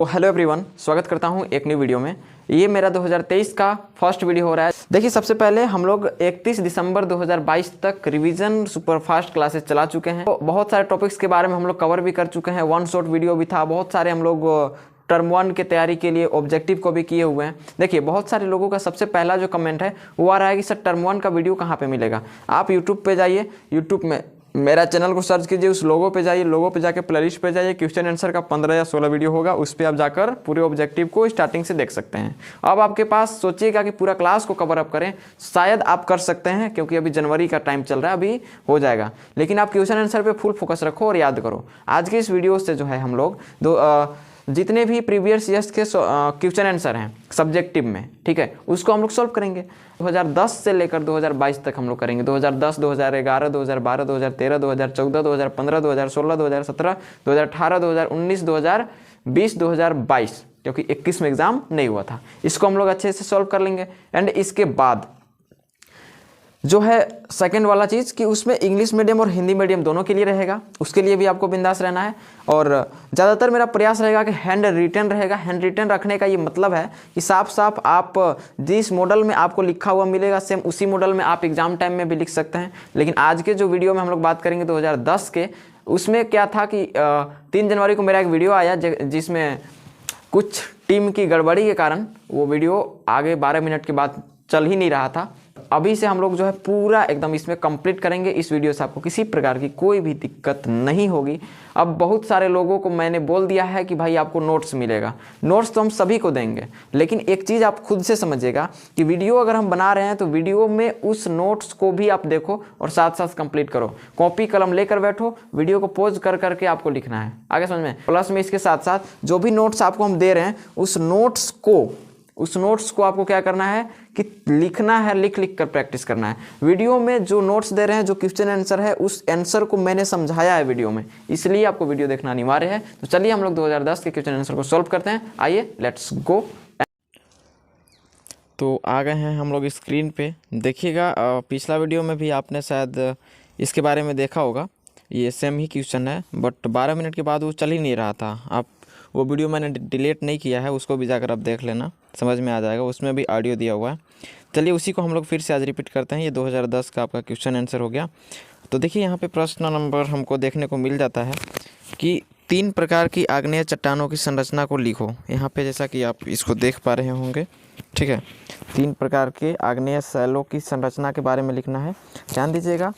तो hello everyone, स्वागत करता हूं एक न्यू वीडियो में। ये मेरा 2023 का फर्स्ट वीडियो हो रहा है। देखिए, सबसे पहले हम लोग 31 दिसंबर 2022 तक रिवीजन सुपरफास्ट क्लासेस चला चुके हैं। तो बहुत सारे टॉपिक्स के बारे में हम लोग कवर भी कर चुके हैं। वन शॉट वीडियो भी था। बहुत सारे हम लोग टर्म 1 की तैयारी के लिए ऑब्जेक्टिव को भी किए हुए हैं। देखिए, बहुत सारे लोगों का सबसे पहला जो कमेंट है वो आ रहा है कि सर टर्म 1 का वीडियो कहाँ पे मिलेगा। आप यूट्यूब पे जाइए, यूट्यूब में मेरा चैनल को सर्च कीजिए, उस लोगो पे जाइए, लोगो पे जाके प्लेलिस्ट पे जाइए, क्वेश्चन आंसर का 15 या 16 वीडियो होगा, उस पर आप जाकर पूरे ऑब्जेक्टिव को स्टार्टिंग से देख सकते हैं। अब आपके पास सोचिएगा कि पूरा क्लास को कवर अप करें, शायद आप कर सकते हैं क्योंकि अभी जनवरी का टाइम चल रहा है, अभी हो जाएगा। लेकिन आप क्वेश्चन आंसर पे फुल फोकस रखो और याद करो। आज के इस वीडियो से जो है हम लोग जितने भी प्रीवियस ईयर्स के क्वेश्चन आंसर हैं सब्जेक्टिव में, ठीक है, उसको हम लोग सॉल्व करेंगे। 2010 से लेकर 2022 तक हम लोग करेंगे। 2010, 2011, 2012, 2013, 2014, 2015, 2016, 2017, 2018, 2019, 2020, 2022, क्योंकि 21 में एग्जाम नहीं हुआ था। इसको हम लोग अच्छे से सॉल्व कर लेंगे। एंड इसके बाद जो है सेकंड वाला चीज़ कि उसमें इंग्लिश मीडियम और हिंदी मीडियम दोनों के लिए रहेगा, उसके लिए भी आपको बिंदास रहना है। और ज़्यादातर मेरा प्रयास रहेगा कि हैंड रिटन रहेगा। हैंड रिटन रखने का ये मतलब है कि साफ साफ आप जिस मॉडल में आपको लिखा हुआ मिलेगा सेम उसी मॉडल में आप एग्जाम टाइम में भी लिख सकते हैं। लेकिन आज के जो वीडियो में हम लोग बात करेंगे 2010 के, उसमें क्या था कि 3 जनवरी को मेरा एक वीडियो आया जिसमें कुछ टीम की गड़बड़ी के कारण वो वीडियो आगे 12 मिनट के बाद चल ही नहीं रहा था। अभी से हम लोग जो है पूरा एकदम इसमें कंप्लीट करेंगे। इस वीडियो से आपको किसी प्रकार की कोई भी दिक्कत नहीं होगी। अब बहुत सारे लोगों को मैंने बोल दिया है कि भाई आपको नोट्स मिलेगा। नोट्स तो हम सभी को देंगे, लेकिन एक चीज़ आप खुद से समझिएगा कि वीडियो अगर हम बना रहे हैं तो वीडियो में उस नोट्स को भी आप देखो और साथ साथ कंप्लीट करो। कॉपी कलम लेकर बैठो, वीडियो को पॉज कर करके आपको लिखना है। आगे समझ में। प्लस में इसके साथ साथ जो भी नोट्स आपको हम दे रहे हैं उस नोट्स को आपको क्या करना है कि लिखना है, लिख कर प्रैक्टिस करना है। वीडियो में जो नोट्स दे रहे हैं, जो क्वेश्चन आंसर है, उस आंसर को मैंने समझाया है वीडियो में, इसलिए आपको वीडियो देखना अनिवार्य है। तो चलिए हम लोग 2010 के क्वेश्चन आंसर को सॉल्व करते हैं। आइए, लेट्स गो। तो आ गए हैं हम लोग स्क्रीन पे। देखिएगा, पिछला वीडियो में भी आपने शायद इसके बारे में देखा होगा। ये सेम ही क्वेश्चन है, बट 12 मिनट के बाद वो चल ही नहीं रहा था। आप वो वीडियो मैंने डिलीट नहीं किया है, उसको भी जाकर आप देख लेना, समझ में आ जाएगा। उसमें भी ऑडियो दिया हुआ है। चलिए उसी को हम लोग फिर से आज रिपीट करते हैं। ये 2010 का आपका क्वेश्चन आंसर हो गया। तो देखिए, यहाँ पे प्रश्न नंबर हमको देखने को मिल जाता है कि 3 प्रकार की आग्नेय चट्टानों की संरचना को लिखो। यहाँ पे जैसा कि आप इसको देख पा रहे होंगे, ठीक है, 3 प्रकार के आग्नेय शैलों की संरचना के बारे में लिखना है। ध्यान दीजिएगा,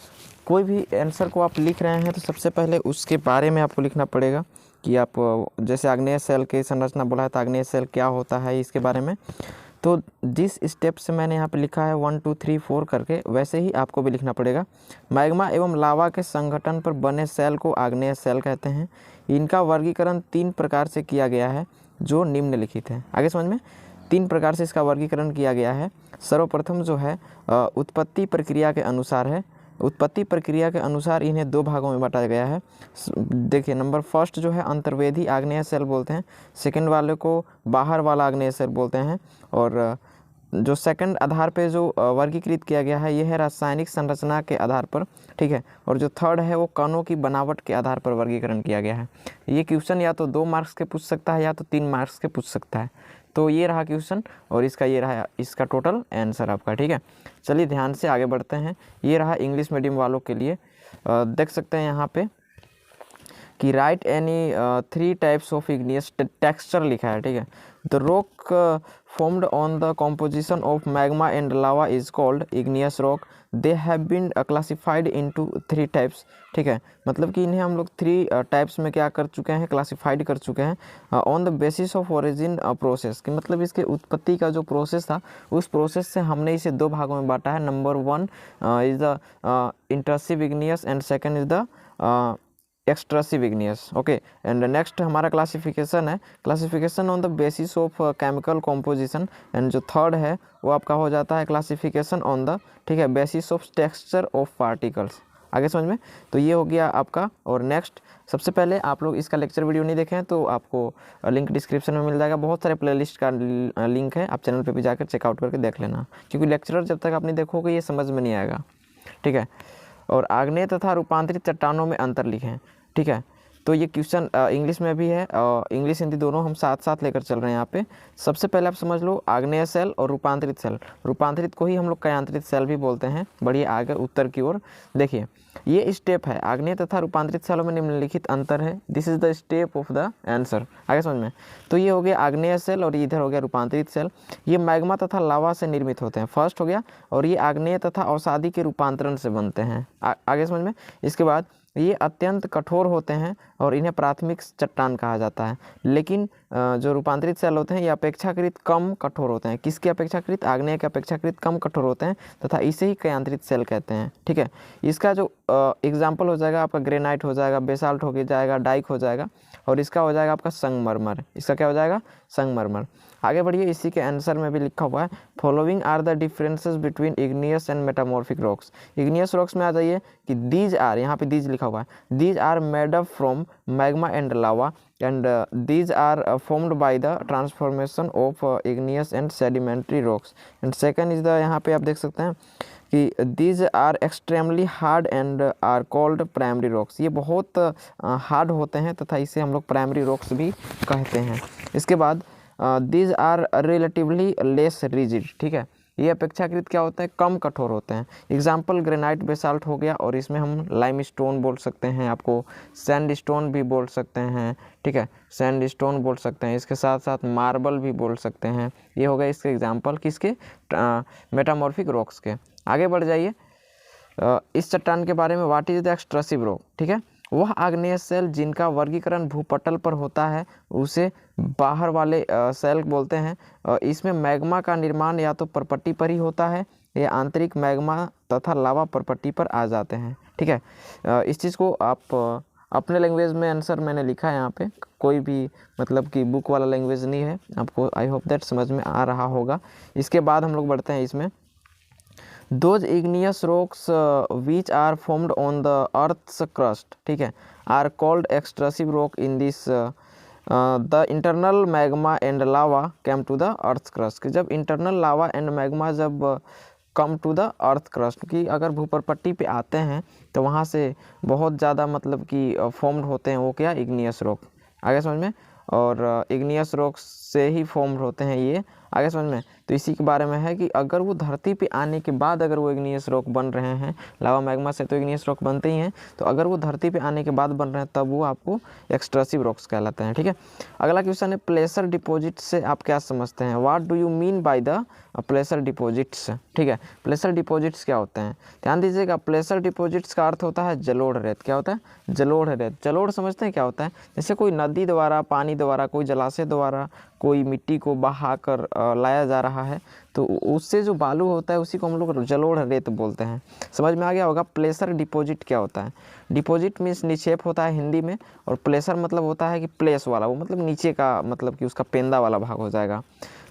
कोई भी आंसर को आप लिख रहे हैं तो सबसे पहले उसके बारे में आपको लिखना पड़ेगा कि आप जैसे आग्नेय सेल की संरचना बोला है तो आग्नेय सेल क्या होता है इसके बारे में। तो जिस स्टेप से मैंने यहाँ पे लिखा है 1 2 3 4 करके, वैसे ही आपको भी लिखना पड़ेगा। मैग्मा एवं लावा के संगठन पर बने सेल को आग्नेय सेल कहते हैं। इनका वर्गीकरण 3 प्रकार से किया गया है जो निम्नलिखित है। आगे समझ में, 3 प्रकार से इसका वर्गीकरण किया गया है। सर्वप्रथम जो है उत्पत्ति प्रक्रिया के अनुसार है। उत्पत्ति प्रक्रिया के अनुसार इन्हें 2 भागों में बांटा गया है। देखिए, नंबर फर्स्ट जो है अंतर्वेदी आग्नेय सेल बोलते हैं, सेकंड वाले को बाहर वाला आग्नेय सेल बोलते हैं। और जो सेकंड आधार पे जो वर्गीकृत किया गया है ये है रासायनिक संरचना के आधार पर, ठीक है। और जो थर्ड है वो कणों की बनावट के आधार पर वर्गीकरण किया गया है। ये क्वेश्चन या तो 2 मार्क्स के पूछ सकता है या तो 3 मार्क्स के पूछ सकता है। तो ये रहा क्वेश्चन और इसका ये रहा इसका टोटल आंसर आपका, ठीक है। चलिए ध्यान से आगे बढ़ते हैं। ये रहा इंग्लिश मीडियम वालों के लिए। देख सकते हैं यहाँ पे कि right any 3 types of igneous texture लिखा है, ठीक है। The rock formed on the composition of magma and lava is called igneous rock. They have been classified into 3 types, ठीक है। मतलब कि इन्हें हम लोग 3 टाइप्स में क्या कर चुके हैं, क्लासिफाइड कर चुके हैं on the basis of origin process, कि मतलब इसके उत्पत्ति का जो प्रोसेस था उस प्रोसेस से हमने इसे 2 भागों में बांटा है। Number 1 is the intrusive igneous and second is the extrusive igneous, okay. And next हमारा क्लासिफिकेशन है, classification on the basis of chemical composition. And जो थर्ड है वो आपका हो जाता है क्लासिफिकेशन ऑन द, ठीक है, basis of texture of particles. आगे समझ में। तो ये हो गया आपका। और नेक्स्ट, सबसे पहले आप लोग इसका लेक्चर वीडियो नहीं देखें तो आपको लिंक डिस्क्रिप्शन में मिल जाएगा। बहुत सारे प्लेलिस्ट का लिंक है, आप चैनल पे भी जाकर चेकआउट करके देख लेना, क्योंकि लेक्चरर जब तक आप नहीं देखोगे ये समझ में नहीं आएगा, ठीक है। और आग्नेय तथा रूपांतरित चट्टानों में अंतर लिखें, ठीक है। तो ये क्वेश्चन इंग्लिश में भी है, इंग्लिश हिंदी दोनों हम साथ साथ लेकर चल रहे हैं यहाँ पे। सबसे पहले आप समझ लो आग्नेय सेल और रूपांतरित सेल। रूपांतरित को ही हम लोग कयांतरित सेल भी बोलते हैं। बढ़िए आगे उत्तर की ओर देखिए, ये स्टेप है आग्नेय तथा रूपांतरित सेलों में निम्नलिखित अंतर है। This is the step of the answer. आगे समझ में, तो ये हो गया आग्नेय सेल और इधर हो गया रूपांतरित सेल। ये मैग्मा तथा लावा से निर्मित होते हैं, फर्स्ट हो गया। और ये आग्नेय तथा अवसादी के रूपांतरण से बनते हैं। आगे समझ में। इसके बाद ये अत्यंत कठोर होते हैं और इन्हें प्राथमिक चट्टान कहा जाता है। लेकिन जो रूपांतरित सेल होते हैं ये अपेक्षाकृत कम कठोर होते हैं। किसके अपेक्षाकृत? आग्नेय के अपेक्षाकृत कम कठोर होते हैं तथा इसे ही कयांतरित सेल कहते हैं। ठीक है, इसका जो एग्जाम्पल हो जाएगा आपका ग्रेनाइट हो जाएगा, बेसाल्ट हो जाएगा, डाइक हो जाएगा, और इसका हो जाएगा आपका संगमरमर। इसका क्या हो जाएगा? संगमरमर। आगे बढ़िए, इसी के आंसर में भी लिखा हुआ है following are the differences between igneous and metamorphic rocks. Igneous rocks में आ जाइए कि दीज आर, यहाँ पे दीज लिखा हुआ है, these are made up from magma and lava and these are formed by the transformation of igneous and sedimentary rocks. And second is the, यहाँ पे आप देख सकते हैं कि these are extremely hard and are called primary rocks. ये बहुत hard होते हैं तथा इसे हम लोग प्राइमरी रॉक्स भी कहते हैं। इसके बाद these are relatively less rigid. ठीक है, ये अपेक्षाकृत क्या होते हैं? कम कठोर होते हैं। एग्जाम्पल ग्रेनाइट बेसाल्ट हो गया, और इसमें हम लाइम स्टोन बोल सकते हैं, आपको सैंड स्टोन भी बोल सकते हैं। ठीक है, सैंड स्टोन बोल सकते हैं, इसके साथ साथ मार्बल भी बोल सकते हैं। ये हो गए इसके एग्जाम्पल किसके? मेटामॉर्फिक रॉक्स के। आगे बढ़ जाइए, इस चट्टान के बारे में, व्हाट इज द एक्सट्रसिव रॉक। ठीक है, वह आग्नेय सेल जिनका वर्गीकरण भूपटल पर होता है उसे बाहर वाले सेल बोलते हैं। इसमें मैग्मा का निर्माण या तो परपट्टी पर ही होता है या आंतरिक मैग्मा तथा लावा परपट्टी पर आ जाते हैं। ठीक है, इस चीज़ को आप अपने लैंग्वेज में आंसर मैंने लिखा है यहाँ पे, कोई भी मतलब कि बुक वाला लैंग्वेज नहीं है। आपको आई होप दैट समझ में आ रहा होगा। इसके बाद हम लोग बढ़ते हैं इसमें, Those igneous rocks which are formed on the earth's crust, ठीक है, are called extrusive rock in this the internal magma and lava came to the earth's crust। जब internal lava and magma जब come to the earth crust, कि अगर भूपरपट्टी पे आते हैं तो वहाँ से बहुत ज़्यादा मतलब कि फॉर्म्ड होते हैं, वो क्या? Igneous rock. आगे समझ में, और इग्नियस रॉक से ही फॉर्म होते हैं ये। आगे समझ में, तो इसी के बारे में है कि अगर वो धरती पे आने के बाद अगर वो इग्नियस रॉक बन रहे हैं, लावा मैग्मा से तो इग्नियस रॉक बनते ही हैं, तो अगर वो धरती पे आने के बाद बन रहे हैं तब वो आपको एक्सट्रसिव रॉक्स कहलाते हैं। ठीक है, अगला क्वेश्चन है प्लेसर डिपॉजिट से आप क्या समझते हैं? What do you mean by the प्लेसर deposits. ठीक है, प्लेसर डिपॉजिट्स क्या होते हैं? ध्यान दीजिएगा, प्लेसर डिपॉजिट्स का अर्थ होता है जलोढ़ रेत। क्या होता है? जलोढ़ रेत। जलोढ़ समझते हैं क्या होता है? जैसे कोई नदी द्वारा, पानी द्वारा, कोई जलाशय द्वारा कोई मिट्टी को बहाकर लाया जा रहा है, तो उससे जो बालू होता है उसी को हम लोग जलोढ़ रेत बोलते हैं। समझ में आ गया होगा। प्लेसर डिपॉजिट क्या होता है? डिपॉजिट मीन्स निक्षेप होता है हिंदी में, और प्लेसर मतलब होता है कि प्लेस वाला, वो मतलब नीचे का, मतलब कि उसका पेंदा वाला भाग हो जाएगा।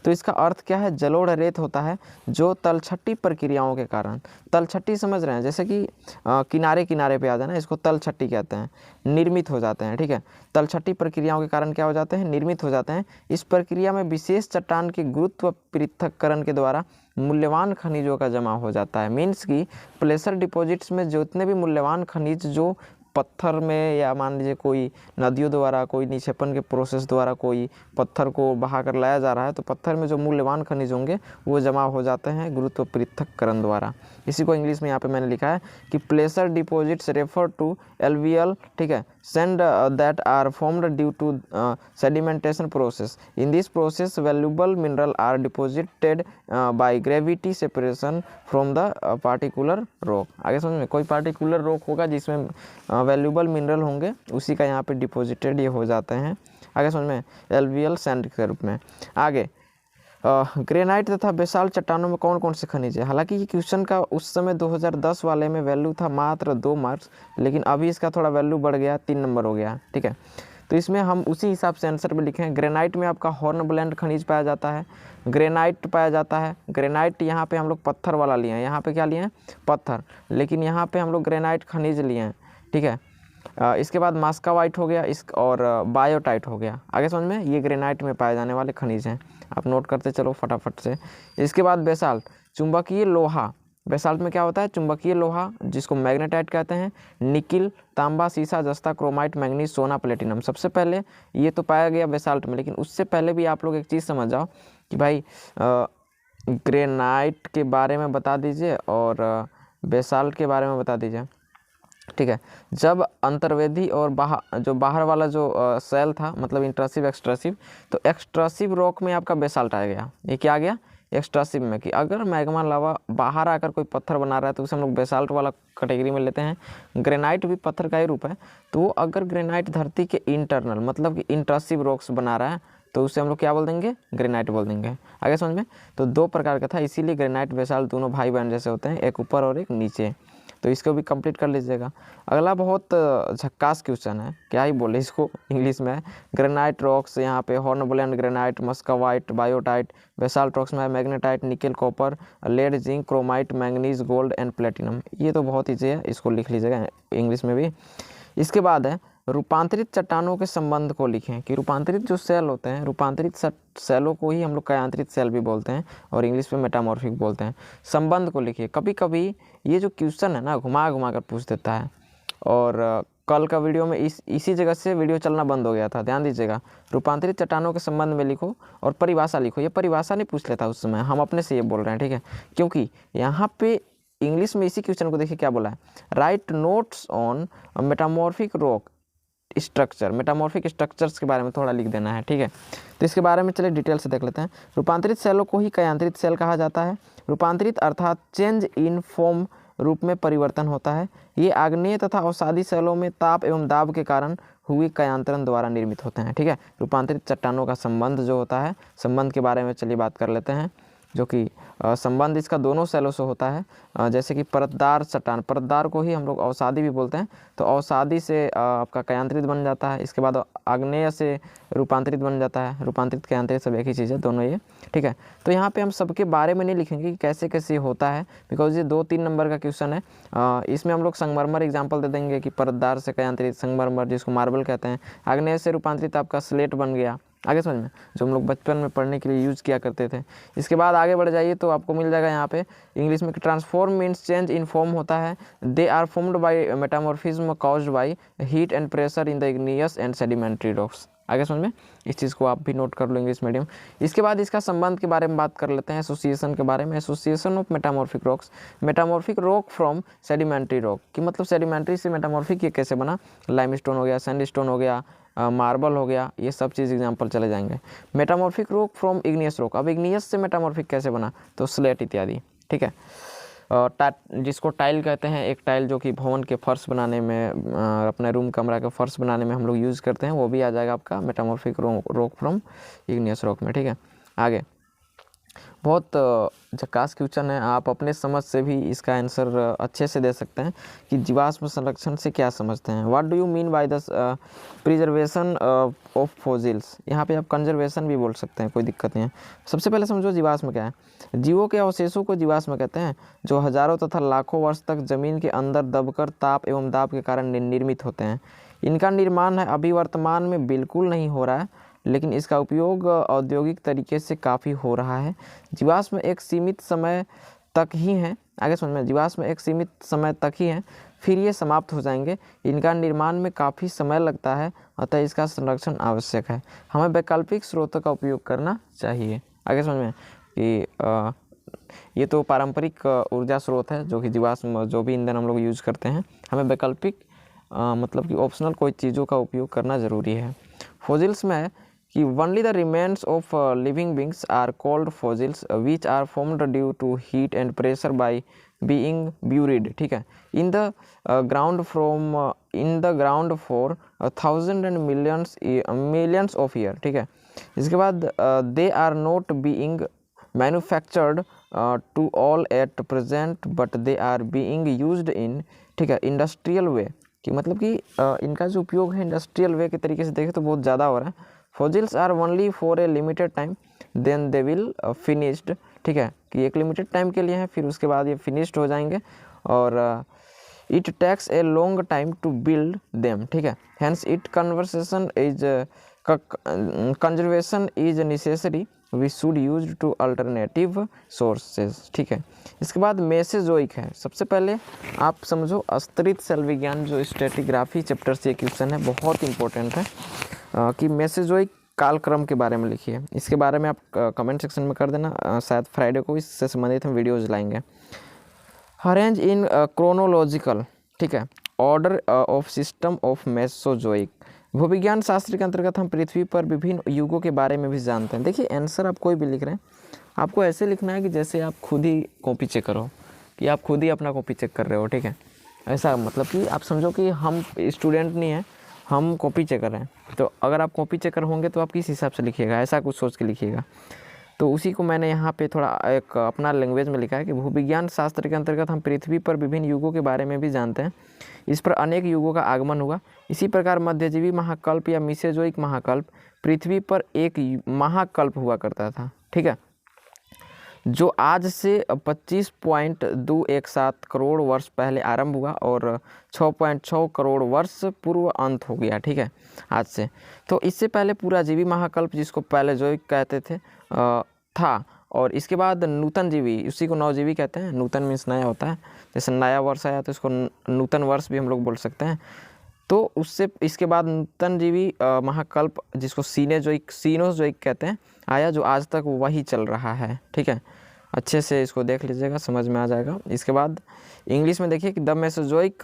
तो इसका अर्थ क्या है? जलोढ़ रेत होता है जो तलछटी प्रक्रियाओं के कारण, तलछटी समझ रहे हैं, जैसे कि किनारे किनारे पे आ जाना, इसको तलछटी कहते हैं, निर्मित हो जाते हैं। ठीक है, तलछटी प्रक्रियाओं के कारण क्या हो जाते हैं? निर्मित हो जाते हैं। इस प्रक्रिया में विशेष चट्टान के गुरुत्व पृथक्करण के द्वारा मूल्यवान खनिजों का जमा हो जाता है। मीन्स कि प्लेसर डिपॉजिट्स में जितने भी मूल्यवान खनिज जो पत्थर में, या मान लीजिए कोई नदियों द्वारा, कोई निक्षेपण के प्रोसेस द्वारा कोई पत्थर को बहा कर लाया जा रहा है, तो पत्थर में जो मूल्यवान खनिज होंगे वो जमा हो जाते हैं गुरुत्व पृथक्करण द्वारा। इसी को इंग्लिश में यहाँ पे मैंने लिखा है कि placer deposits refer to alluvial, ठीक है, sand that are formed due to sedimentation process. In this process valuable mineral are deposited by gravity separation from the particular rock. आगे समझ में, कोई पार्टिकुलर रॉक होगा जिसमें वैल्यूबल मिनरल होंगे, उसी का यहाँ पे डिपॉजिटेड ये हो जाते हैं। आगे समझ में, एलुवियल सैंड के रूप में। आगे ग्रेनाइट तथा बेसाल्ट चट्टानों में कौन कौन से खनिज है? हालांकि ये क्वेश्चन का उस समय 2010 वाले में वैल्यू था मात्र 2 मार्क्स, लेकिन अभी इसका थोड़ा वैल्यू बढ़ गया, 3 नंबर हो गया। ठीक है, तो इसमें हम उसी हिसाब से आंसर में लिखे हैं। ग्रेनाइट में आपका हॉर्नब्लैंड खनिज पाया जाता है, ग्रेनाइट पाया जाता है। ग्रेनाइट यहाँ पे हम लोग पत्थर वाला लिए हैं, यहाँ पे क्या लिए हैं? पत्थर, लेकिन यहाँ पे हम लोग ग्रेनाइट खनिज लिए हैं। ठीक है, इसके बाद मास्कावाइट हो गया, इस और बायोटाइट हो गया। आगे समझ में, ये ग्रेनाइट में पाए जाने वाले खनिज हैं, आप नोट करते चलो फटाफट से। इसके बाद बेसाल्ट, चुंबकीय लोहा, बेसाल्ट में क्या होता है, चुंबकीय लोहा जिसको मैग्नेटाइट कहते हैं, निकिल, तांबा, सीसा, जस्ता, क्रोमाइट, मैंगनीज, सोना, प्लेटिनम। सबसे पहले ये तो पाया गया बेसाल्ट में, लेकिन उससे पहले भी आप लोग एक चीज़ समझ जाओ कि भाई ग्रेनाइट के बारे में बता दीजिए और बेसाल्ट के बारे में बता दीजिए, ठीक है। जब अंतर्वेदी और बाहर वाला जो सेल था, मतलब इंट्रसिव एक्सट्रसिव, तो एक्सट्रसिव रॉक में आपका बेसाल्ट आ गया। ये क्या आ गया, एक्सट्रसिव में, कि अगर मैग्मा लावा बाहर आकर कोई पत्थर बना रहा है तो उसे हम लोग बेसाल्ट वाला कैटेगरी में लेते हैं। ग्रेनाइट भी पत्थर का ही रूप है, तो अगर ग्रेनाइट धरती के इंटरनल मतलब कि इंट्रसिव रॉक्स बना रहा है तो उसे हम लोग क्या बोल देंगे, ग्रेनाइट बोल देंगे। आगे समझ में। तो दो प्रकार का था, इसीलिए ग्रेनाइट बेसाल्ट दोनों भाई बहन जैसे होते हैं, एक ऊपर और एक नीचे। तो इसको भी कंप्लीट कर लीजिएगा। अगला बहुत झक्कास क्वेश्चन है, क्या ही बोले इसको, इंग्लिश में है। ग्रेनाइट रॉक्स यहाँ पे hornblende granite, muscovite, biotite. Basalt rocks में है magnetite, nickel, copper, lead, zinc, chromite, manganese, gold and platinum. ये तो बहुत ईजी है, इसको लिख लीजिएगा इंग्लिश में भी। इसके बाद है रूपांतरित चट्टानों के संबंध को लिखें, कि रूपांतरित जो सेल होते हैं, रूपांतरित सेलों को ही हम लोग कयांतरित सेल भी बोलते हैं और इंग्लिश में मेटामॉर्फिक बोलते हैं। संबंध को लिखिए। कभी कभी ये जो क्वेश्चन है ना घुमा घुमा कर पूछ देता है, और कल का वीडियो में इसी जगह से वीडियो चलना बंद हो गया था, ध्यान दीजिएगा। रूपांतरित चट्टानों के संबंध में लिखो और परिभाषा लिखो। ये परिभाषा नहीं पूछ लेता उस समय, हम अपने से ये बोल रहे हैं, ठीक है। क्योंकि यहाँ पे इंग्लिश में इसी क्वेश्चन को देखिए क्या बोला है, right notes on metamorphic rock structure. Metamorphic structures के बारे में थोड़ा लिख देना है, ठीक है। तो इसके बारे में चलिए डिटेल से देख लेते हैं। रूपांतरित सेलों को ही कयांतरित सेल कहा जाता है। रूपांतरित अर्थात चेंज इन फॉर्म, रूप में परिवर्तन होता है। ये आग्नेय तथा अवसादी सेलों में ताप एवं दाब के कारण हुई कयांतरण द्वारा निर्मित होते हैं, ठीक है। रूपांतरित चट्टानों का संबंध जो होता है, संबंध के बारे में चलिए बात कर लेते हैं, जो कि संबंध इसका दोनों सेलों से होता है। जैसे कि परतदार चट्टान, परतदार को ही हम लोग अवसादी भी बोलते हैं, तो अवसादी से आपका कयांतरित बन जाता है। इसके बाद आग्नेय से रूपांतरित बन जाता है। रूपांतरित कयांतरित सब एक ही चीज़ है दोनों ये, ठीक है। तो यहाँ पे हम सबके बारे में नहीं लिखेंगे कि कैसे कैसे होता है, बिकॉज ये 2-3 नंबर का क्वेश्चन है। इसमें हम लोग संगमरमर एग्जाम्पल दे देंगे कि परतदार से कयांतरित संगमरमर, जिसको मार्बल कहते हैं। आग्नेय से रूपांतरित आपका स्लेट बन गया, आगे समझ में, जो हम लोग बचपन में पढ़ने के लिए यूज़ किया करते थे। इसके बाद आगे बढ़ जाइए तो आपको मिल जाएगा यहाँ पे इंग्लिश में, transform means change in form होता है। They are formed by metamorphism caused by heat and pressure in the igneous and sedimentary rocks. आगे समझ में, इस चीज़ को आप भी नोट कर लो इंग्लिश मीडियम। इसके बाद इसका संबंध के बारे में बात कर लेते हैं, एसोसिएशन के बारे में। Association of metamorphic rocks, metamorphic rock from sedimentary rock, कि मतलब सेडिमेंट्री से मेटामॉर्फिक ये कैसे बना। लाइमस्टोन हो गया, सैंडस्टोन हो गया, मार्बल हो गया, ये सब चीज़ एग्जांपल चले जाएंगे। Metamorphic rock from igneous rock, अब इग्नियस से मेटामॉर्फिक कैसे बना, तो स्लेट इत्यादि, ठीक है। जिसको टाइल कहते हैं, एक टाइल जो कि भवन के फर्श बनाने में, अपने रूम कमरा के फर्श बनाने में हम लोग यूज़ करते हैं, वो भी आ जाएगा आपका metamorphic rock from igneous rock में, ठीक है। आगे बहुत झकास क्वेश्चन है, आप अपने समझ से भी इसका आंसर अच्छे से दे सकते हैं कि जीवाश्म संरक्षण से क्या समझते हैं। What do you mean by the preservation of fossils. यहाँ पे आप कंजर्वेशन भी बोल सकते हैं, कोई दिक्कत नहीं है। सबसे पहले समझो जीवाश्म क्या है। जीवों के अवशेषों को जीवाश्म कहते हैं, जो हजारों तथा लाखों वर्ष तक जमीन के अंदर दबकर ताप एवं दाब के कारण निर्मित होते हैं। इनका निर्माण है अभी वर्तमान में बिल्कुल नहीं हो रहा है, लेकिन इसका उपयोग औद्योगिक तरीके से काफ़ी हो रहा है। जीवाश्म एक सीमित समय तक ही हैं, आगे समझ में, जीवाश्म एक सीमित समय तक ही हैं, फिर ये समाप्त हो जाएंगे। इनका निर्माण में काफ़ी समय लगता है, अतः इसका संरक्षण आवश्यक है। हमें वैकल्पिक स्रोतों का उपयोग करना चाहिए। आगे समझ में कि ये तो पारंपरिक ऊर्जा स्रोत है, जो कि जीवाश्म जो भी ईंधन हम लोग यूज़ करते हैं, हमें वैकल्पिक मतलब कि ऑप्शनल कोई चीज़ों का उपयोग करना ज़रूरी है। फॉसिल्स में है कि only the remains of living beings are called fossils which are formed due to heat and pressure by being buried, ठीक है, in the ground for 1000 and millions of year, ठीक है। इसके बाद they are not being manufactured to all at present but they are being used in, ठीक है, industrial वे, कि मतलब कि इनका जो उपयोग है इंडस्ट्रियल वे के तरीके से देखें तो बहुत ज़्यादा हो रहा है। Fossils are only for a limited time then they will finished, ठीक है, कि एक लिमिटेड टाइम के लिए है, फिर उसके बाद ये फिनिश्ड हो जाएंगे। और it takes a long time to build them, ठीक है, hence it conservation is necessary we should use to alternative sources. ठीक है, इसके बाद मेसेजोइक है। सबसे पहले आप समझो स्तरित सेल विज्ञान जो स्ट्रेटिग्राफी चैप्टर से क्वेश्चन है, बहुत इंपॉर्टेंट है कि मेसेजोइक कालक्रम के बारे में लिखिए। इसके बारे में आप कमेंट सेक्शन में कर देना, शायद फ्राइडे को इससे संबंधित हम वीडियोज़ लाएंगे। अरेंज इन क्रोनोलॉजिकल, ठीक है, order of system of Mesozoic. भूविज्ञान शास्त्र के अंतर्गत हम पृथ्वी पर विभिन्न युगों के बारे में भी जानते हैं। देखिए आंसर आप कोई भी लिख रहे हैं, आपको ऐसे लिखना है कि जैसे आप खुद ही कॉपी चेक करो, कि आप खुद ही अपना कॉपी चेक कर रहे हो। ठीक है, ऐसा मतलब कि आप समझो कि हम स्टूडेंट नहीं हैं, हम कॉपी चेकर हैं। तो अगर आप कॉपी चेकर होंगे तो आप किस हिसाब से लिखिएगा, ऐसा कुछ सोच के लिखिएगा। तो उसी को मैंने यहाँ पे थोड़ा एक अपना लैंग्वेज में लिखा है कि भूविज्ञान शास्त्र के अंतर्गत हम पृथ्वी पर विभिन्न युगों के बारे में भी जानते हैं। इस पर अनेक युगों का आगमन हुआ। इसी प्रकार मध्यजीवी महाकल्प या मेसोजोइक महाकल्प पृथ्वी पर एक महाकल्प हुआ करता था। ठीक है, जो आज से 25.217 करोड़ वर्ष पहले आरंभ हुआ और 6.6 करोड़ वर्ष पूर्व अंत हो गया। ठीक है, आज से। तो इससे पहले पूरा जीवी महाकल्प, जिसको पैलेजोइक कहते थे, था। और इसके बाद नूतन जीवी, उसी को नवजीवी कहते हैं। नूतन मीन्स नया होता है, जैसे नया वर्ष आया तो इसको नूतन वर्ष भी हम लोग बोल सकते हैं। तो उससे इसके बाद नूतन जीवी महाकल्प, जिसको सीनोजोइक कहते हैं, आया, जो आज तक वही चल रहा है। ठीक है, अच्छे से इसको देख लीजिएगा, समझ में आ जाएगा। इसके बाद इंग्लिश में देखिए कि the Mesozoic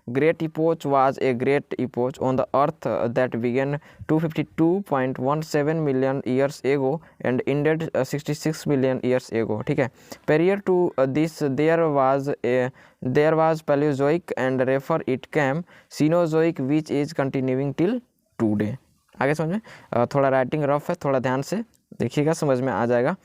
great epoch was a great epoch on the earth that began 252.17 million years ago and ended 66 million years ago. ठीक है, prior to this there was Paleozoic and refer it came Cenozoic which is continuing till today. आगे समझ में, थोड़ा writing rough है, थोड़ा ध्यान से देखिएगा, समझ में आ जाएगा।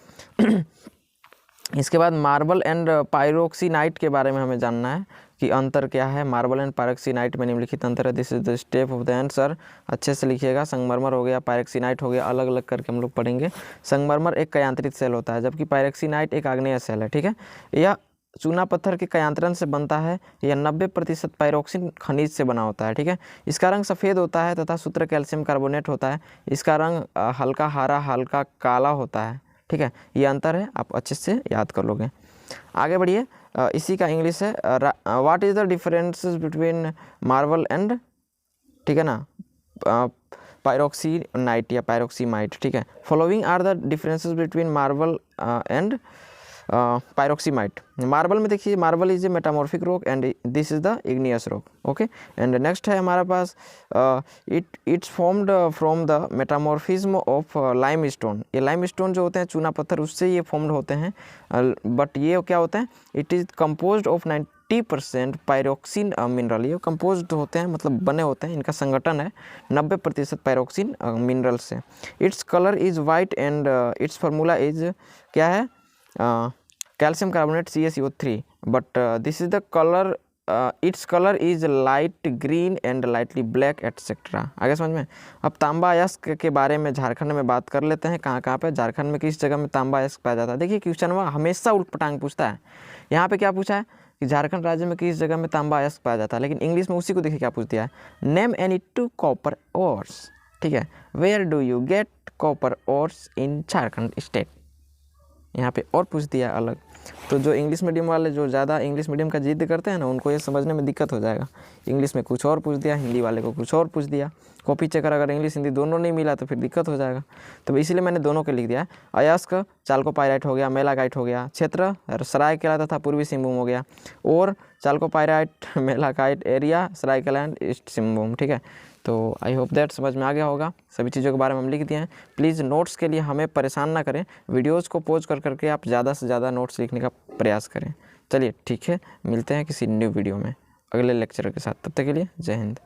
इसके बाद मार्बल एंड पायरोक्सीनाइट के बारे में हमें जानना है कि अंतर क्या है। मार्बल एंड पायरोक्सीनाइट में निम्नलिखित अंतर है, this is the step of the answer. अच्छे से लिखिएगा। संगमरमर हो गया, पायरोक्सीनाइट हो गया, अलग अलग करके हम लोग पढ़ेंगे। संगमरमर एक कयांत्रित सेल होता है, जबकि पायरोक्सीनाइट एक आग्नेय सेल है। ठीक है, यह चूना पत्थर के कयांतरण से बनता है। यह 90% पायरोक्सिन खनिज से बना होता है। ठीक है, इसका रंग सफ़ेद होता है तथा सूत्र कैल्शियम कार्बोनेट होता है। इसका रंग हल्का हरा, हल्का काला होता है। ठीक है, ये अंतर है, आप अच्छे से याद कर लोगे। आगे बढ़िए, इसी का इंग्लिश है what is the differences between marble and, ठीक है ना, पायरोक्सीनाइट या पायरोक्सीमाइट। ठीक है, following are the differences between marble and pyroxenite. Marble में देखिए, marble is a metamorphic rock and this is the igneous rock. Okay, and next है हमारे पास it's formed from the metamorphism of limestone. ये limestone जो होते हैं चूना पत्थर, उससे ये फॉर्म्ड होते हैं। बट ये क्या होते हैं, it is composed of 90% pyroxene mineral. ये कंपोज्ड होते हैं, मतलब बने होते हैं, इनका संगठन है 90% पायरोक्सिन मिनरल से। Its colour is white and it's formula is क्या है, calcium carbonate CaCO3, but this is the colour, its colour is light green and lightly black etcetera. आगे समझ में। अब तांबा अयस्क के बारे में झारखंड में बात कर लेते हैं। कहाँ कहाँ पे झारखंड में किस जगह में तांबा अयस्क पाया जाता है। देखिए क्वेश्चन वह हमेशा उल्ट पटांग पूछता है। यहाँ पे क्या पूछा है कि झारखंड राज्य में किस जगह में तांबा अयस्क पाया जाता है, लेकिन इंग्लिश में उसी को देखिए क्या पूछ दिया है, नेम एनी 2 कॉपर ओर्स। ठीक है, where do you get copper ores in Jharkhand state. यहाँ पे और पूछ दिया अलग। तो जो इंग्लिश मीडियम वाले, जो ज़्यादा इंग्लिश मीडियम का जिद करते हैं ना, उनको ये समझने में दिक्कत हो जाएगा। इंग्लिश में कुछ और पूछ दिया, हिंदी वाले को कुछ और पूछ दिया। कॉपी चेकर अगर इंग्लिश हिंदी दोनों नहीं मिला तो फिर दिक्कत हो जाएगा। तो इसीलिए मैंने दोनों के लिख दिया है। अयस्क चाल्कोपाइराइट हो गया, मेलाकाइट हो गया। क्षेत्र सरायकेला तथा पूर्वी सिंहभूम हो गया, और chalcopyrite, malachite area Saraikela and east Singhbhum. ठीक है, तो आई होप दैट समझ में आ गया होगा। सभी चीज़ों के बारे में हम लिख दिए हैं। प्लीज़ नोट्स के लिए हमें परेशान ना करें, वीडियोज़ को पॉज कर करके आप ज़्यादा से ज़्यादा नोट्स लिखने का प्रयास करें। चलिए ठीक है, मिलते हैं किसी न्यू वीडियो में अगले लेक्चर के साथ। तब तक के लिए जय हिंद।